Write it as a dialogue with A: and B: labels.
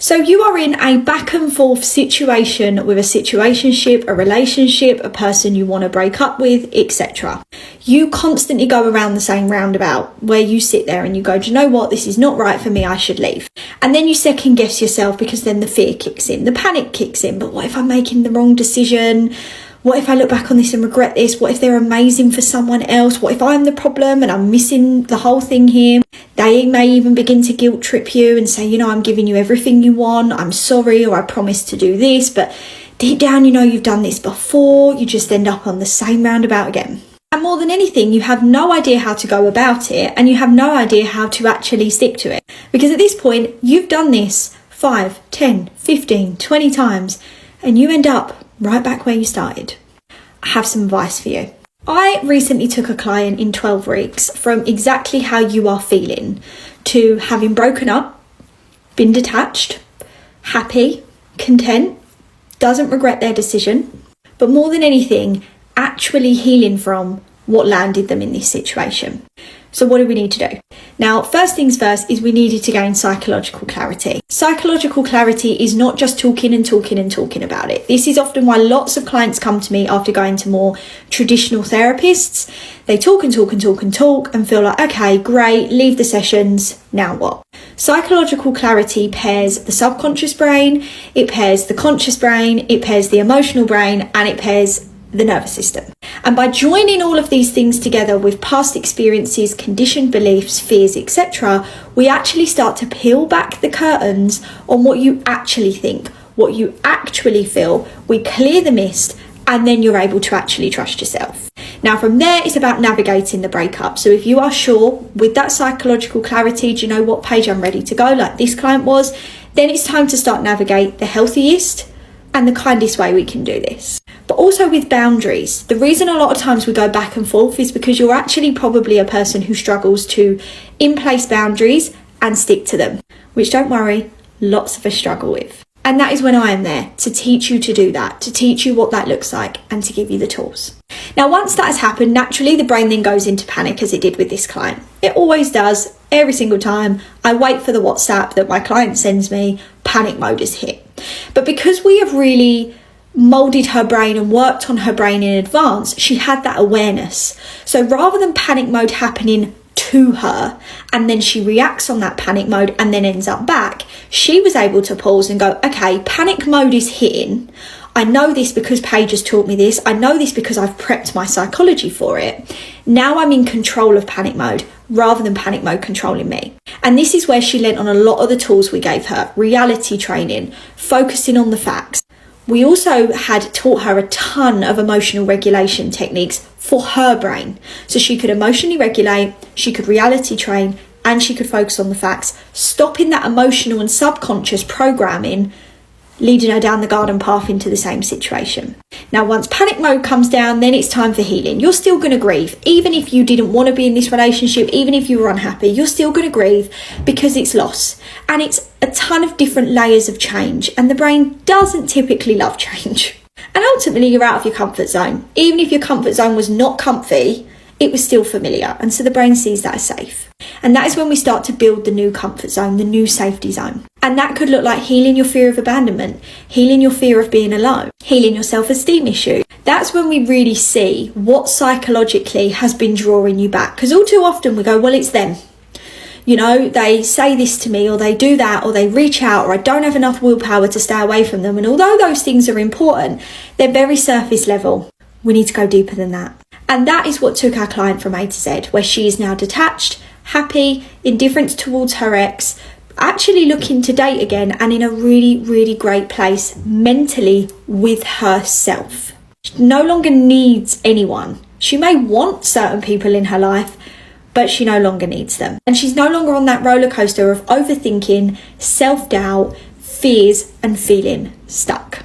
A: So you are in a back and forth situation with a situationship, a relationship, a person you want to break up with, etc. You constantly go around the same roundabout where you sit there and you go, do you know what? This is not right for me. I should leave. And then you second guess yourself because then the fear kicks in, the panic kicks in. But what if I'm making the wrong decision? What if I look back on this and regret this? What if they're amazing for someone else? What if I'm the problem and I'm missing the whole thing here? They may even begin to guilt trip you and say, you know, I'm giving you everything you want. I'm sorry, or I promised to do this. But deep down, you know, you've done this before. You just end up on the same roundabout again. And more than anything, you have no idea how to go about it, and you have no idea how to actually stick to it. Because at this point, you've done this 5, 10, 15, 20 times, and you end up right back where you started. I have some advice for you. I recently took a client in 12 weeks from exactly how you are feeling to having broken up, been detached, happy, content, doesn't regret their decision, but more than anything, actually healing from what landed them in this situation. So what do we need to do? Now, first things first is we needed to gain psychological clarity. Psychological clarity is not just talking about it. This is often why lots of clients come to me after going to more traditional therapists. They talk and feel like, okay, great, leave the sessions, now what? Psychological clarity pairs the subconscious brain, it pairs the conscious brain, it pairs the emotional brain, and it pairs the nervous system. And by joining all of these things together with past experiences, conditioned beliefs, fears, etc., we actually start to peel back the curtains on what you actually think, what you actually feel. We clear the mist, and then you're able to actually trust yourself. Now from there, it's about navigating the breakup. So if you are sure with that psychological clarity, do you know what, Paige, I'm ready to go, like this client was, then it's time to start navigate the healthiest and the kindest way we can do this. But also with boundaries. The reason a lot of times we go back and forth is because you're actually probably a person who struggles to in place boundaries and stick to them, which, don't worry, lots of us struggle with. And that is when I am there to teach you to do that, to teach you what that looks like and to give you the tools. Now, once that has happened, naturally the brain then goes into panic, as it did with this client. It always does, every single time. I wait for the WhatsApp that my client sends me, panic mode is hit. But because we have really molded her brain and worked on her brain in advance, she had that awareness. So rather than panic mode happening to her and then she reacts on that panic mode and then ends up back, she was able to pause and go, okay, panic mode is hitting. I know this because Paige has taught me this. I know this because I've prepped my psychology for it. Now I'm in control of panic mode rather than panic mode controlling me. And this is where she lent on a lot of the tools we gave her, reality training, focusing on the facts. We also had taught her a ton of emotional regulation techniques for her brain. So she could emotionally regulate, she could reality train, and she could focus on the facts, stopping that emotional and subconscious programming, leading her down the garden path into the same situation. Now, once panic mode comes down, then it's time for healing. You're still going to grieve. Even if you didn't want to be in this relationship, even if you were unhappy, you're still going to grieve because it's loss. And it's a ton of different layers of change. And the brain doesn't typically love change. And ultimately, you're out of your comfort zone. Even if your comfort zone was not comfy, it was still familiar. And so the brain sees that as safe. And that is when we start to build the new comfort zone, the new safety zone. And that could look like healing your fear of abandonment, healing your fear of being alone, healing your self-esteem issue. That's when we really see what psychologically has been drawing you back. Because all too often we go, well, it's them. You know, they say this to me, or they do that, or they reach out, or I don't have enough willpower to stay away from them. And although those things are important, they're very surface level. We need to go deeper than that. And that is what took our client from A to Z, where she is now detached, happy, indifferent towards her ex, actually looking to date again, and in a really, really great place mentally with herself. She no longer needs anyone. She may want certain people in her life, but she no longer needs them. And she's no longer on that roller coaster of overthinking, self-doubt, fears, and feeling stuck.